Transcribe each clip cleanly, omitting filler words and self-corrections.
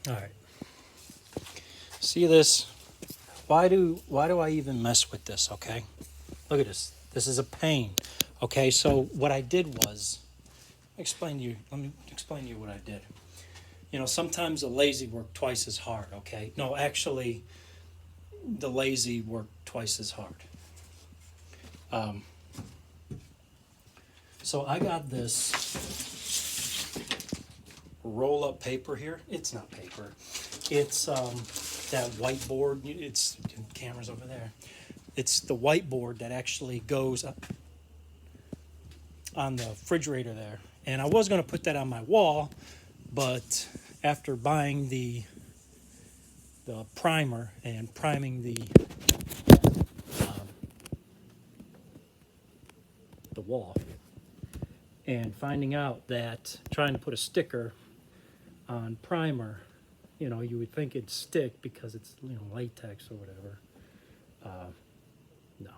All right. See this? Why do I even mess with this? Okay. Look at this. This is a pain. Okay. So what I did was explain to you. Let me explain to you what I did. You know, sometimes the lazy work twice as hard. Okay. No, actually, the lazy work twice as hard. Um, so I got this roll up paper here. It's not paper. It's that whiteboard. It's cameras over there. It's the whiteboard that actually goes up on the refrigerator there. And I was going to put that on my wall, but after buying the primer and priming the wall and finding out that trying to put a sticker on primer, you know, you would think it'd stick because it's, you know, latex or whatever. No,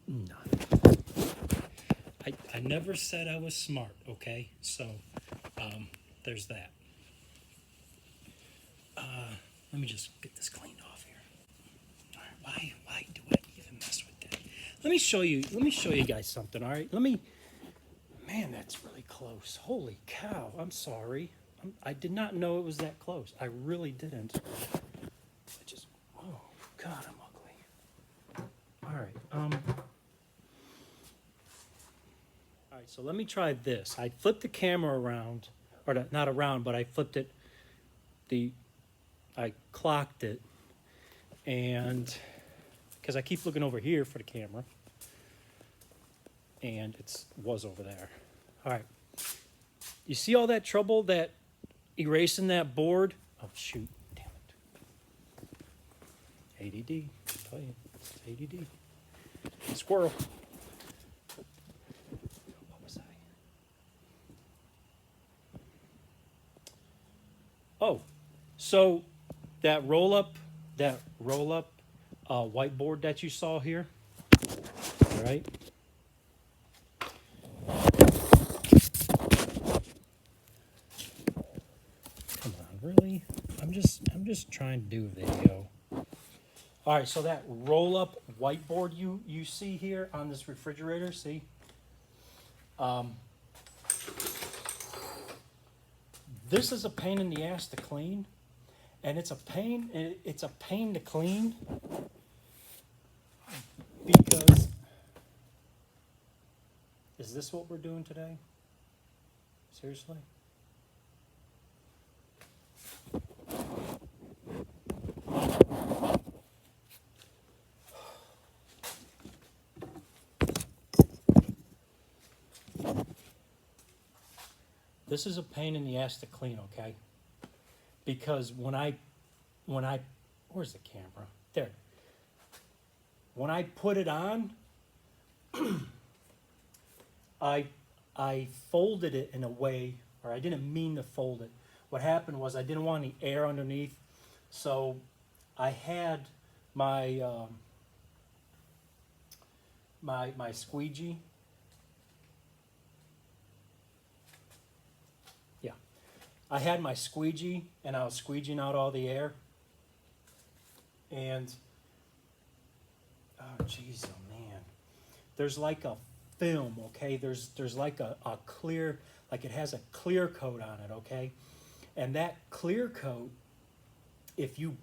no. I never said I was smart, okay? So there's that. Let me just get this cleaned off here. All right, why do I even mess with that? Let me show you guys something, all right? Man, that's really close. Holy cow, I'm sorry. I did not know it was that close. I really didn't. Oh, God, I'm ugly. All right, all right, so let me try this. I flipped the camera around, or not around, but I flipped it, I clocked it, and because I keep looking over here for the camera, and it was over there. All right, you see all that trouble that erasing that board? Oh, shoot, damn it. ADD, I'll tell you, it's ADD. Squirrel. What was I? Oh, so that roll up whiteboard that you saw here, all right? Come on, really? I'm just trying to do a video. All right, so that roll up whiteboard you see here on this refrigerator, see? This is a pain in the ass to clean, and it's a pain to clean because is this what we're doing today? Seriously? This is a pain in the ass to clean, okay? Because when I where's the camera? There. When I put it on, I folded it in a way, or I didn't mean to fold it. What happened was I didn't want any air underneath, so I had my my squeegee. Yeah, I had my squeegee, and I was squeegeeing out all the air. And oh, jeez, oh man, there's like a film, okay? There's like a clear, like it has a clear coat on it, okay? And that clear coat, if you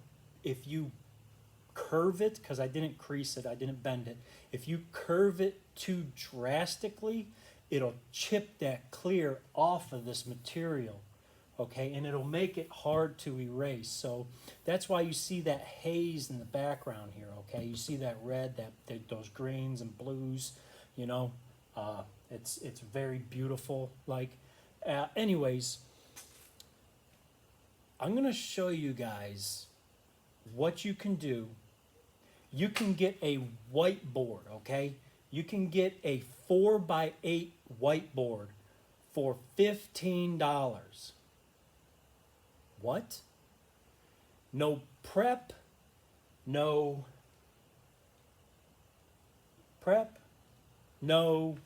curve it, because I didn't crease it, I didn't bend it. If you curve it too drastically, it'll chip that clear off of this material, okay? And it'll make it hard to erase. So that's why you see that haze in the background here, okay? You see that red, those greens and blues, you know? It's very beautiful. Like, anyways, I'm gonna show you guys what you can do. You can get a whiteboard, okay? You can get a 4x8 whiteboard for $15. What? No prep, no prep, no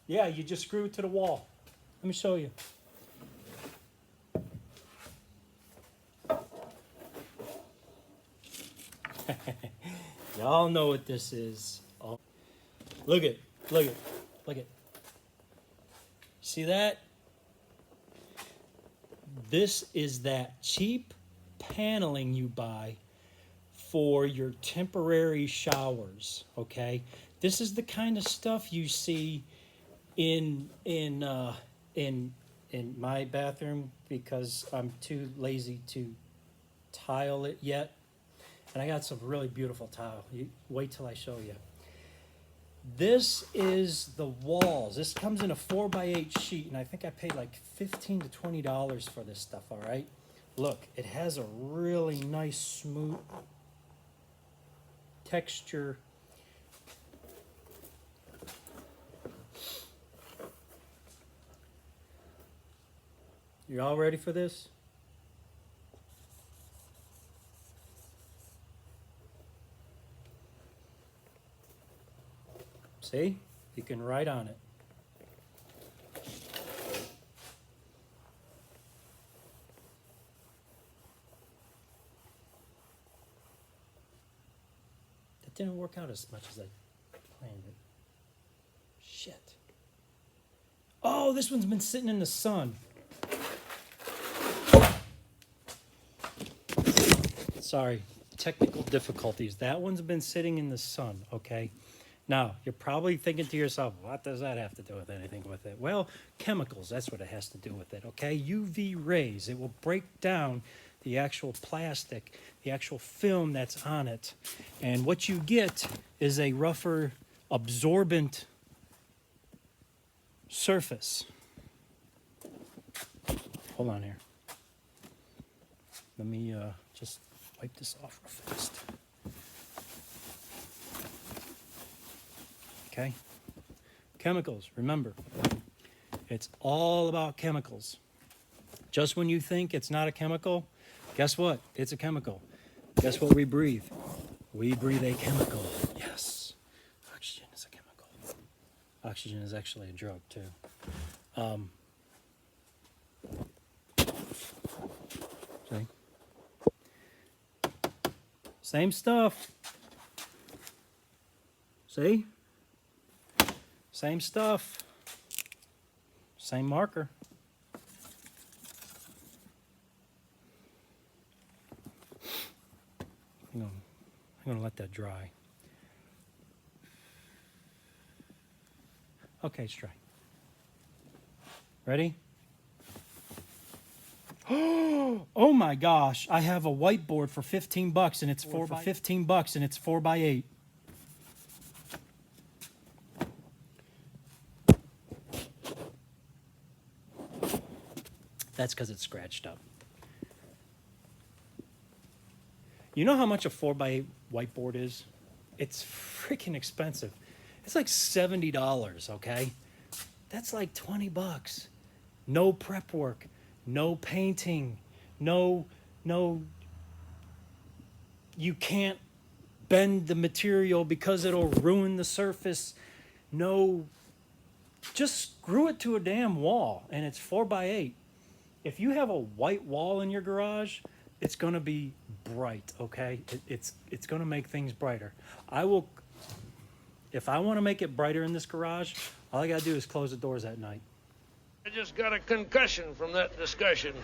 Yeah, you just screw it to the wall. Let me show you. Y'all know what this is. Oh, look it, look it, look it. See that? This is that cheap paneling you buy for your temporary showers, okay? This is the kind of stuff you see in my bathroom because I'm too lazy to tile it yet. And I got some really beautiful tile. You wait till I show you. This is the walls. This comes in a 4x8 sheet, and I think I paid like $15 to $20 for this stuff, all right? Look, it has a really nice, smooth texture. You all ready for this? See? You can write on it. That didn't work out as much as I planned it. Shit. Oh, this one's been sitting in the sun. Sorry, technical difficulties. That one's been sitting in the sun, okay? Now, you're probably thinking to yourself, what does that have to do with anything with it? Well, chemicals, that's what it has to do with it, okay? UV rays, it will break down the actual plastic, the actual film that's on it. And what you get is a rougher, absorbent surface. Hold on here. Let me just wipe this off real fast. Okay? Chemicals, remember, it's all about chemicals. Just when you think it's not a chemical, guess what? It's a chemical. Guess what we breathe? We breathe a chemical. Yes. Oxygen is a chemical. Oxygen is actually a drug, too. See? Same stuff. See? Same stuff. Same marker. I'm gonna let that dry. Okay, it's dry. Ready? Oh my gosh! I have a whiteboard for $15, and it's 15 bucks, and it's 4x8. That's because it's scratched up. You know how much a 4x8 whiteboard is? It's freaking expensive. It's like $70, okay? That's like 20 bucks. No prep work, no painting, no, you can't bend the material because it'll ruin the surface. No, just screw it to a damn wall, and it's 4x8. If you have a white wall in your garage, it's going to be bright, okay? It's going to make things brighter. If I want to make it brighter in this garage, all I got to do is close the doors at night. I just got a concussion from that discussion.